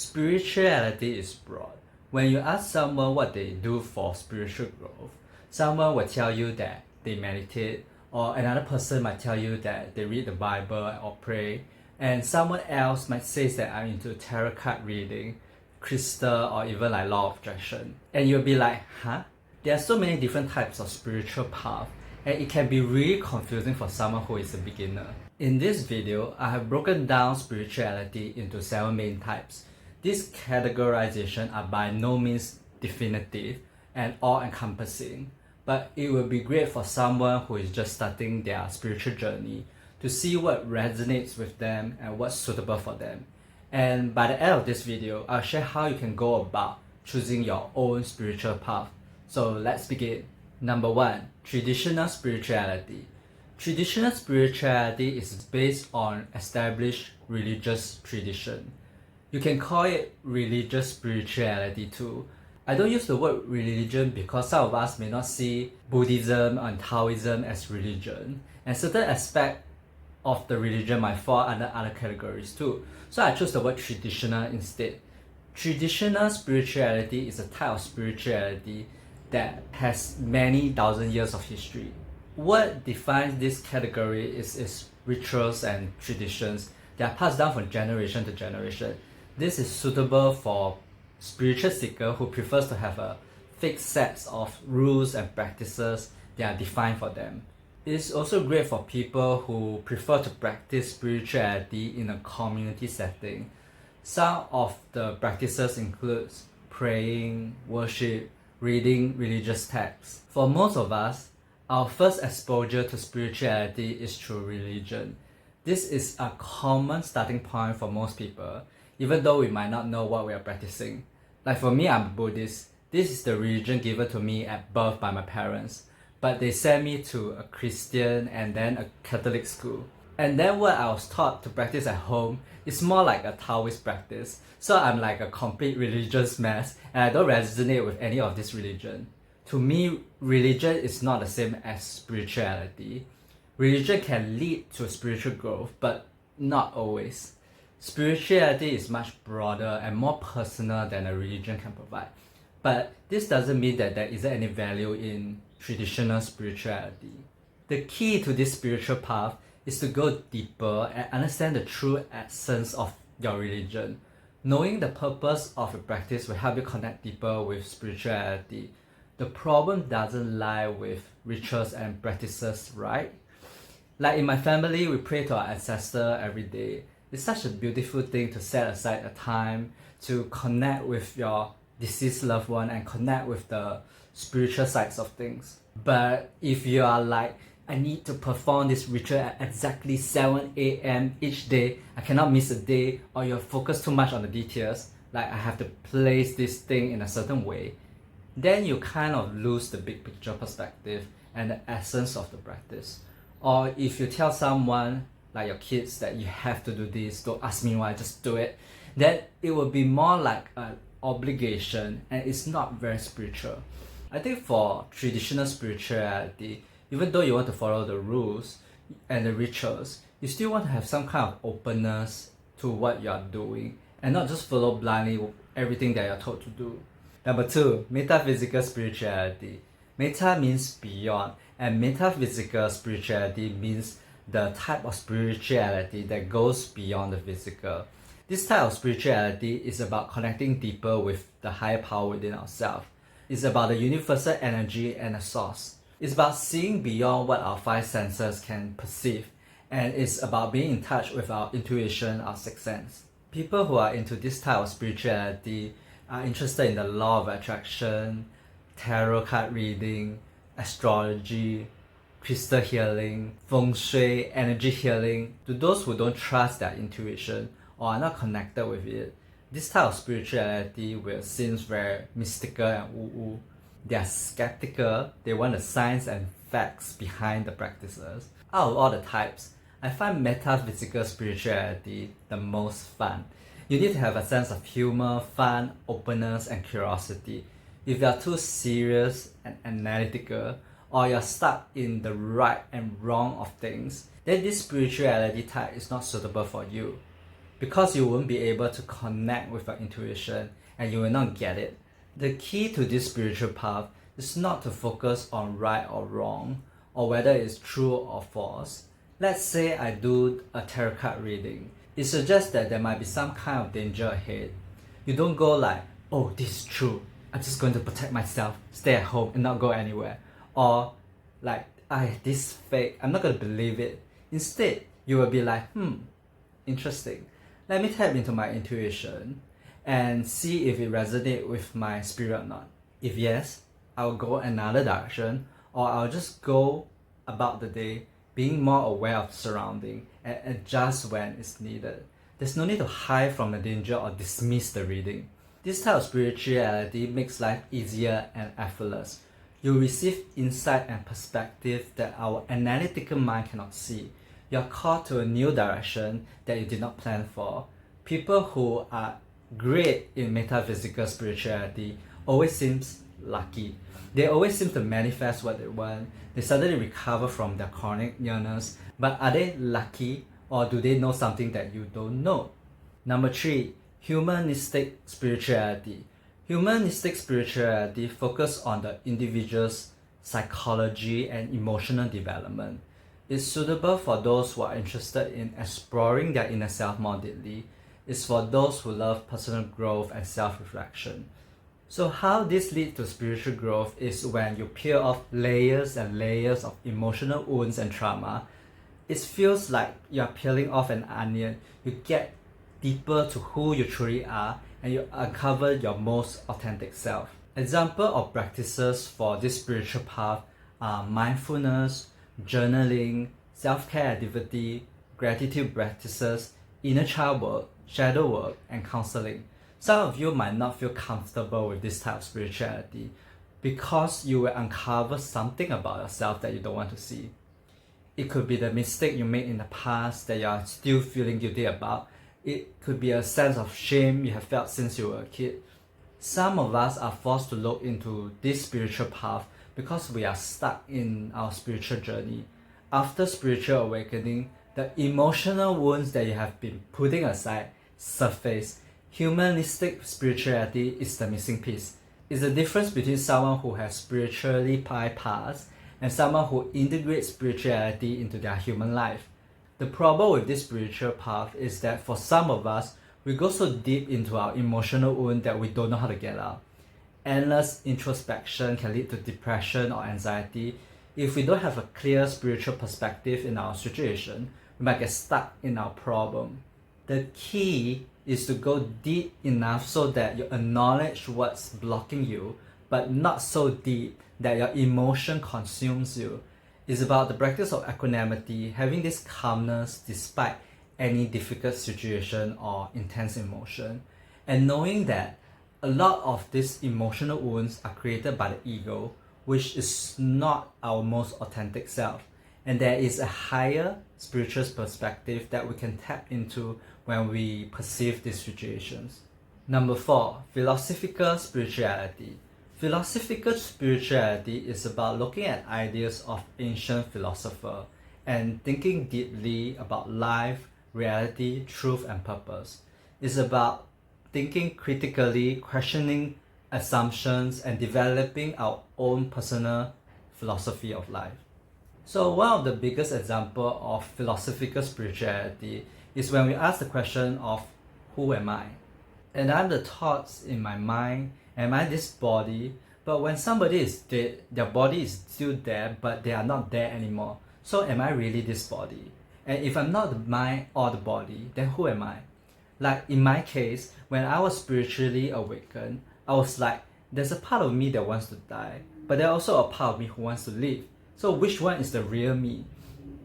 Spirituality is broad. When you ask someone what they do for spiritual growth, someone will tell you that they meditate, or another person might tell you that they read the Bible or pray, and someone else might say that I'm into tarot card reading, crystal, or even like law of attraction. And you'll be like, huh? There are so many different types of spiritual path, and it can be really confusing for someone who is a beginner. In this video, I have broken down spirituality into 7 main types. These categorizations are by no means definitive and all-encompassing, but it will be great for someone who is just starting their spiritual journey to see what resonates with them and what's suitable for them. And by the end of this video, I'll share how you can go about choosing your own spiritual path. So let's begin. Number 1. Traditional spirituality. Traditional spirituality is based on established religious tradition. You can call it religious spirituality too. I don't use the word religion because some of us may not see Buddhism and Taoism as religion, and certain aspects of the religion might fall under other categories too. So I chose the word traditional instead. Traditional spirituality is a type of spirituality that has many thousand years of history. What defines this category is rituals and traditions that are passed down from generation to generation. This is suitable for spiritual seekers who prefers to have a fixed set of rules and practices that are defined for them. It is also great for people who prefer to practice spirituality in a community setting. Some of the practices include praying, worship, reading religious texts. For most of us, our first exposure to spirituality is through religion. This is a common starting point for most people, even though we might not know what we are practicing. Like for me, I'm a Buddhist. This is the religion given to me at birth by my parents, but they sent me to a Christian and then a Catholic school. And then what I was taught to practice at home is more like a Taoist practice. So I'm like a complete religious mess, and I don't resonate with any of this religion. To me, religion is not the same as spirituality. Religion can lead to spiritual growth, but not always. Spirituality is much broader and more personal than a religion can provide. But this doesn't mean that there isn't any value in traditional spirituality. The key to this spiritual path is to go deeper and understand the true essence of your religion. Knowing the purpose of your practice will help you connect deeper with spirituality. The problem doesn't lie with rituals and practices, right? Like in my family, we pray to our ancestor every day. It's such a beautiful thing to set aside a time to connect with your deceased loved one and connect with the spiritual sides of things. But if you are like, I need to perform this ritual at exactly 7 a.m. each day, I cannot miss a day, or you're focused too much on the details, like I have to place this thing in a certain way, then you kind of lose the big picture perspective and the essence of the practice. Or if you tell someone, like your kids, that you have to do this, don't ask me why, just do it, then it will be more like an obligation and it's not very spiritual. I think for traditional spirituality, even though you want to follow the rules and the rituals, you still want to have some kind of openness to what you are doing and not just follow blindly everything that you're told to do. Number 2, metaphysical spirituality. Meta means beyond, and metaphysical spirituality means the type of spirituality that goes beyond the physical. This type of spirituality is about connecting deeper with the higher power within ourselves. It's about the universal energy and the source. It's about seeing beyond what our 5 senses can perceive, and it's about being in touch with our intuition, our sixth sense. People who are into this type of spirituality are interested in the law of attraction, tarot card reading, astrology, crystal healing, feng shui, energy healing. To those who don't trust their intuition or are not connected with it, this type of spirituality will seem very mystical and woo-woo. They are skeptical, they want the science and facts behind the practices. Out of all the types, I find metaphysical spirituality the most fun. You need to have a sense of humor, fun, openness, and curiosity. If you are too serious and analytical, or you're stuck in the right and wrong of things, then this spirituality type is not suitable for you. because you won't be able to connect with your intuition and you will not get it. The key to this spiritual path is not to focus on right or wrong, or whether it's true or false. Let's say I do a tarot card reading. It suggests that there might be some kind of danger ahead. You don't go like, oh, this is true, I'm just going to protect myself, stay at home and not go anywhere. Or like, this is fake, I'm not going to believe it. Instead, you will be like, interesting. Let me tap into my intuition and see if it resonates with my spirit or not. If yes, I'll go another direction, or I'll just go about the day being more aware of the surrounding and adjust when it's needed. There's no need to hide from the danger or dismiss the reading. This type of spirituality makes life easier and effortless. You receive insight and perspective that our analytical mind cannot see. You're called to a new direction that you did not plan for. People who are great in metaphysical spirituality always seems lucky. They always seem to manifest what they want. They suddenly recover from their chronic illness. But are they lucky, or do they know something that you don't know? Number 3, Humanistic Spirituality. Humanistic Spirituality focuses on the individual's psychology and emotional development. It's suitable for those who are interested in exploring their inner self more deeply. It's for those who love personal growth and self-reflection. So how this leads to spiritual growth is when you peel off layers and layers of emotional wounds and trauma. It feels like you're peeling off an onion. You get deeper to who you truly are and you uncover your most authentic self. Example of practices for this spiritual path are mindfulness, journaling, self-care activity, gratitude practices, inner child work, shadow work, and counseling. Some of you might not feel comfortable with this type of spirituality because you will uncover something about yourself that you don't want to see. It could be the mistake you made in the past that you are still feeling guilty about. It could be a sense of shame you have felt since you were a kid. Some of us are forced to look into this spiritual path because we are stuck in our spiritual journey. After spiritual awakening, the emotional wounds that you have been putting aside surface. Humanistic spirituality is the missing piece. It's the difference between someone who has spiritually bypassed and someone who integrates spirituality into their human life. The problem with this spiritual path is that for some of us, we go so deep into our emotional wound that we don't know how to get out. Endless introspection can lead to depression or anxiety. If we don't have a clear spiritual perspective in our situation, we might get stuck in our problem. The key is to go deep enough so that you acknowledge what's blocking you, but not so deep that your emotion consumes you. It's about the practice of equanimity, having this calmness despite any difficult situation or intense emotion, and knowing that a lot of these emotional wounds are created by the ego, which is not our most authentic self, and there is a higher spiritual perspective that we can tap into when we perceive these situations. Number 4, Philosophical Spirituality. Philosophical spirituality is about looking at ideas of ancient philosophers and thinking deeply about life, reality, truth, and purpose. It's about thinking critically, questioning assumptions, and developing our own personal philosophy of life. So one of the biggest examples of philosophical spirituality is when we ask the question of who am I? And I'm the thoughts in my mind, am I this body? But when somebody is dead, their body is still there, but they are not there anymore. So am I really this body? And if I'm not the mind or the body, then who am I? Like in my case, when I was spiritually awakened, I was like, there's a part of me that wants to die, but there's also a part of me who wants to live. So which one is the real me?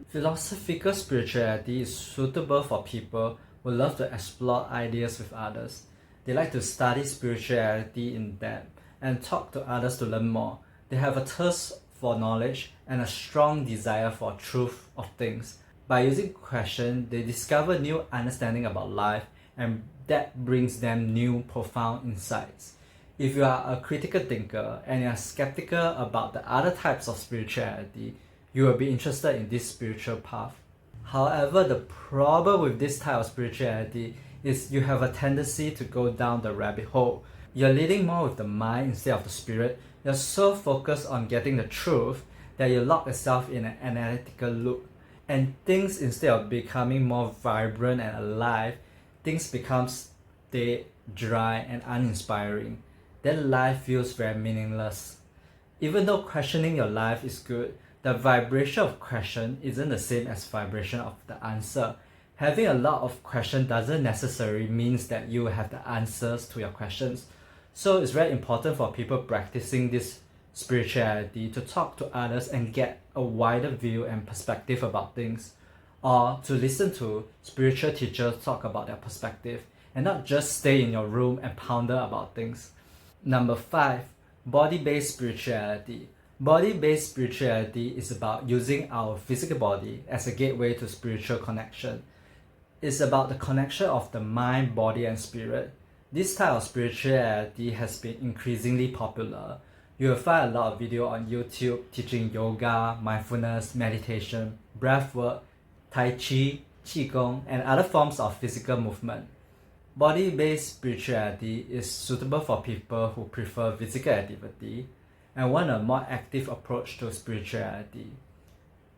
Philosophical spirituality is suitable for people who love to explore ideas with others. They like to study spirituality in depth and talk to others to learn more. They have a thirst for knowledge and a strong desire for truth of things. By using questions, they discover new understanding about life, and that brings them new profound insights. If you are a critical thinker and you are skeptical about the other types of spirituality, you will be interested in this spiritual path. However, the problem with this type of spirituality is you have a tendency to go down the rabbit hole. You're leading more with the mind instead of the spirit. You're so focused on getting the truth that you lock yourself in an analytical loop. And things, instead of becoming more vibrant and alive, things become dead, dry, and uninspiring. Then life feels very meaningless. Even though questioning your life is good, the vibration of question isn't the same as vibration of the answer. Having a lot of questions doesn't necessarily mean that you have the answers to your questions. So it's very important for people practicing this spirituality to talk to others and get a wider view and perspective about things, or to listen to spiritual teachers talk about their perspective and not just stay in your room and ponder about things. Number 5, body-based spirituality. Body-based spirituality is about using our physical body as a gateway to spiritual connection. It's about the connection of the mind, body, and spirit. This type of spirituality has been increasingly popular. You will find a lot of videos on YouTube teaching yoga, mindfulness, meditation, breathwork, tai chi, qigong, and other forms of physical movement. Body-based spirituality is suitable for people who prefer physical activity and want a more active approach to spirituality.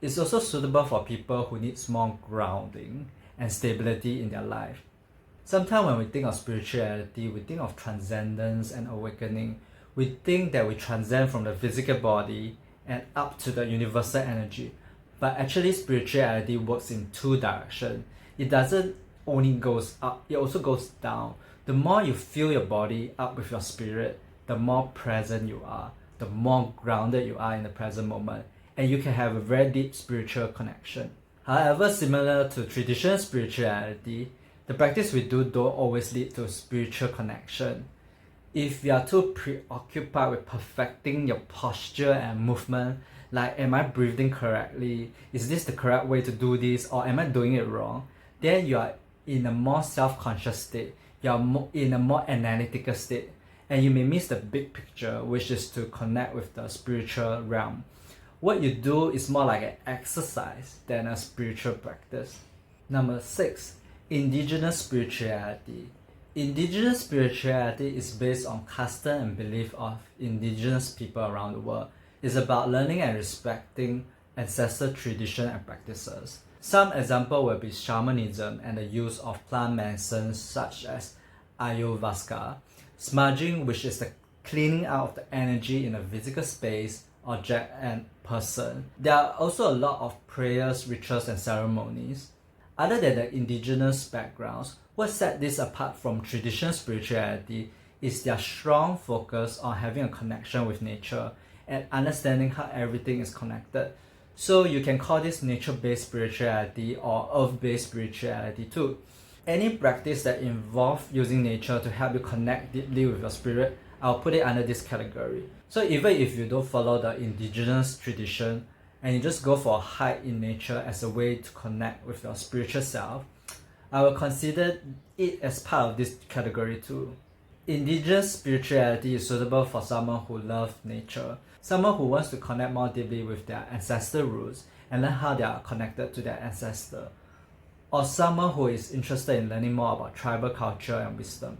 It's also suitable for people who need more grounding and stability in their life. Sometimes when we think of spirituality, we think of transcendence and awakening. We think that we transcend from the physical body and up to the universal energy. But actually, spirituality works in two directions. It doesn't only goes up, it also goes down. The more you fill your body up with your spirit, the more present you are, the more grounded you are in the present moment, and you can have a very deep spiritual connection. However, similar to traditional spirituality, the practice we do don't always lead to spiritual connection. If you are too preoccupied with perfecting your posture and movement, like am I breathing correctly, is this the correct way to do this, or am I doing it wrong, then you are in a more self-conscious state, you are in a more analytical state, and you may miss the big picture, which is to connect with the spiritual realm. What you do is more like an exercise than a spiritual practice. Number 6, Indigenous Spirituality. Indigenous spirituality is based on custom and belief of indigenous people around the world. It's about learning and respecting ancestral tradition and practices. Some example will be shamanism and the use of plant medicines such as ayahuasca, smudging, which is the cleaning out of the energy in a physical space, object, and person. There are also a lot of prayers, rituals, and ceremonies. Other than the indigenous backgrounds, what sets this apart from traditional spirituality is their strong focus on having a connection with nature and understanding how everything is connected. So you can call this nature-based spirituality or earth-based spirituality too. Any practice that involves using nature to help you connect deeply with your spirit, I'll put it under this category. So even if you don't follow the indigenous tradition and you just go for a hike in nature as a way to connect with your spiritual self, I will consider it as part of this category too. Indigenous spirituality is suitable for someone who loves nature, someone who wants to connect more deeply with their ancestral roots and learn how they are connected to their ancestor, or someone who is interested in learning more about tribal culture and wisdom.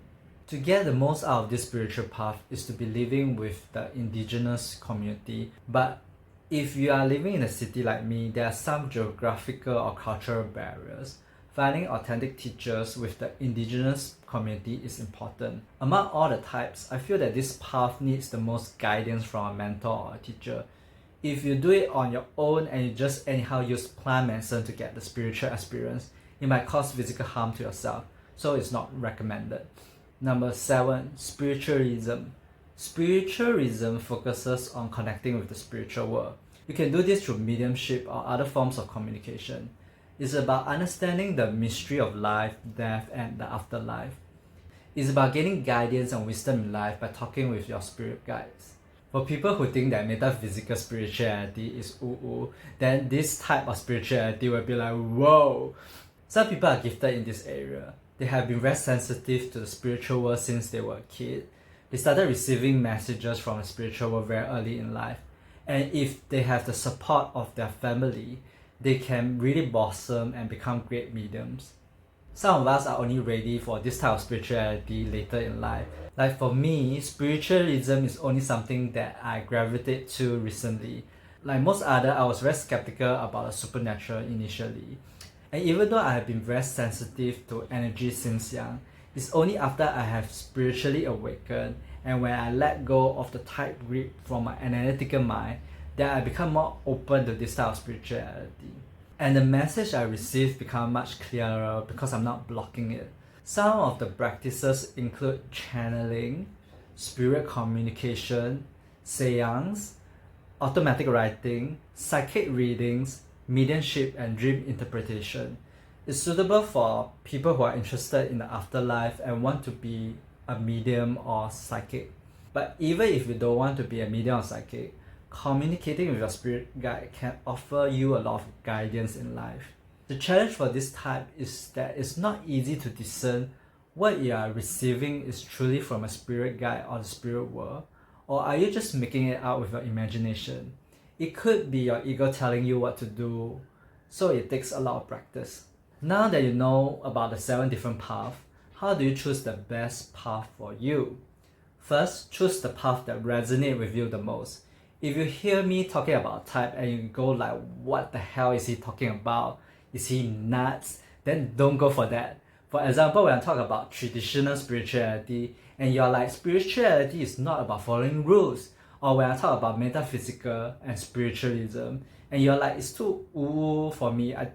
To get the most out of this spiritual path is to be living with the indigenous community, but if you are living in a city like me, there are some geographical or cultural barriers. Finding authentic teachers with the indigenous community is important. Among all the types, I feel that this path needs the most guidance from a mentor or a teacher. If you do it on your own and you just anyhow use plant medicine to get the spiritual experience, it might cause physical harm to yourself, so it's not recommended. Number 7, Spiritualism. Spiritualism focuses on connecting with the spiritual world. You can do this through mediumship or other forms of communication. It's about understanding the mystery of life, death, and the afterlife. It's about gaining guidance and wisdom in life by talking with your spirit guides. For people who think that metaphysical spirituality is woo-woo, then this type of spirituality will be like, whoa! Some people are gifted in this area. They have been very sensitive to the spiritual world since they were a kid. They started receiving messages from the spiritual world very early in life. And if they have the support of their family, they can really blossom and become great mediums. Some of us are only ready for this type of spirituality later in life. Like for me, spiritualism is only something that I gravitate to recently. Like most other, I was very skeptical about the supernatural initially. And even though I have been very sensitive to energy since young, it's only after I have spiritually awakened and when I let go of the tight grip from my analytical mind that I become more open to this type of spirituality. And the message I receive become much clearer because I'm not blocking it. Some of the practices include channeling, spirit communication, seance, automatic writing, psychic readings, mediumship, and dream interpretation. It's suitable for people who are interested in the afterlife and want to be a medium or psychic. But even if you don't want to be a medium or psychic, communicating with your spirit guide can offer you a lot of guidance in life. The challenge for this type is that it's not easy to discern what you are receiving is truly from a spirit guide or the spirit world, or are you just making it out with your imagination? It could be your ego telling you what to do, so it takes a lot of practice. Now that you know about the 7 different paths, how do you choose the best path for you? First, choose the path that resonates with you the most. If you hear me talking about type and you go like, what the hell is he talking about? Is he nuts? Then don't go for that. For example, when I talk about traditional spirituality and you're like, spirituality is not about following rules, or when I talk about metaphysical and spiritualism and you're like, it's too ooh for me, I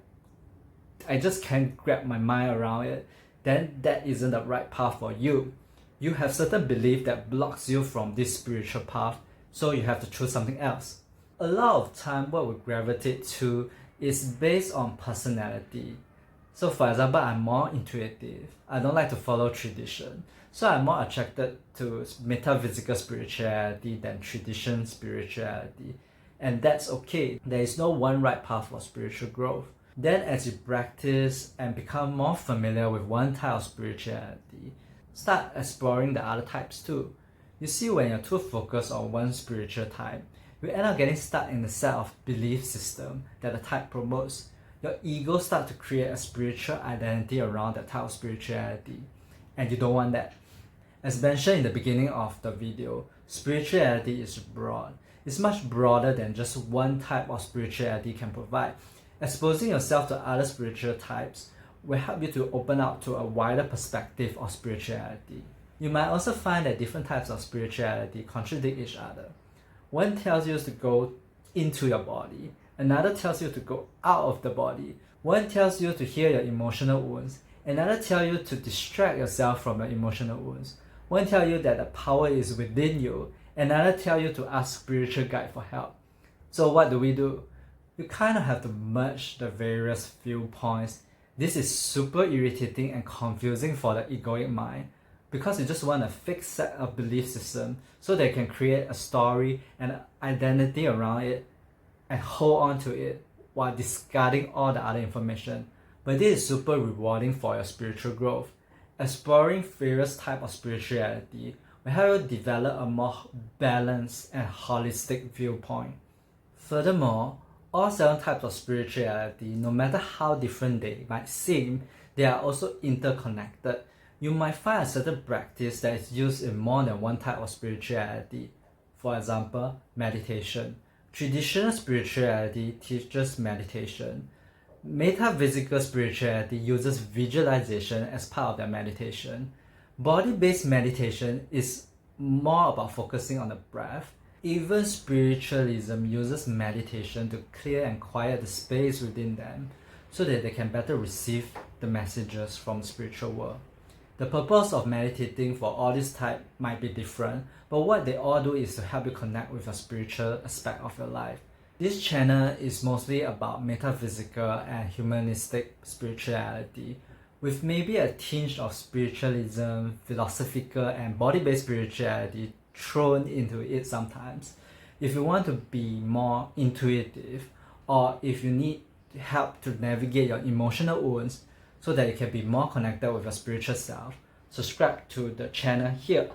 just can't grab my mind around it, then that isn't the right path for you. You have certain belief that blocks you from this spiritual path, so you have to choose something else. A lot of time what we gravitate to is based on personality. So for example, I'm more intuitive. I don't like to follow tradition. So I'm more attracted to metaphysical spirituality than traditional spirituality. And that's okay. There is no one right path for spiritual growth. Then as you practice and become more familiar with one type of spirituality, start exploring the other types too. You see, when you're too focused on one spiritual type, you end up getting stuck in the set of belief system that the type promotes. Your ego starts to create a spiritual identity around that type of spirituality, and you don't want that. As mentioned in the beginning of the video, spirituality is broad. It's much broader than just one type of spirituality can provide. Exposing yourself to other spiritual types will help you to open up to a wider perspective of spirituality. You might also find that different types of spirituality contradict each other. One tells you to go into your body, another tells you to go out of the body. One tells you to heal your emotional wounds, another tells you to distract yourself from your emotional wounds. One tells you that the power is within you, another tells you to ask spiritual guide for help. So what do? You kind of have to merge the various viewpoints. This is super irritating and confusing for the egoic mind because you just want a fixed set of belief system so they can create a story and an identity around it and hold on to it while discarding all the other information. But this is super rewarding for your spiritual growth. Exploring various types of spirituality will help you develop a more balanced and holistic viewpoint. Furthermore, all 7 types of spirituality, no matter how different they might seem, they are also interconnected. You might find a certain practice that is used in more than one type of spirituality. For example, meditation. Traditional spirituality teaches meditation. Metaphysical spirituality uses visualization as part of their meditation. Body-based meditation is more about focusing on the breath. Even spiritualism uses meditation to clear and quiet the space within them so that they can better receive the messages from the spiritual world. The purpose of meditating for all these types might be different, but what they all do is to help you connect with a spiritual aspect of your life. This channel is mostly about metaphysical and humanistic spirituality, with maybe a tinge of spiritualism, philosophical and body-based spirituality thrown into it sometimes. If you want to be more intuitive, or if you need help to navigate your emotional wounds so that you can be more connected with your spiritual self, subscribe to the channel here.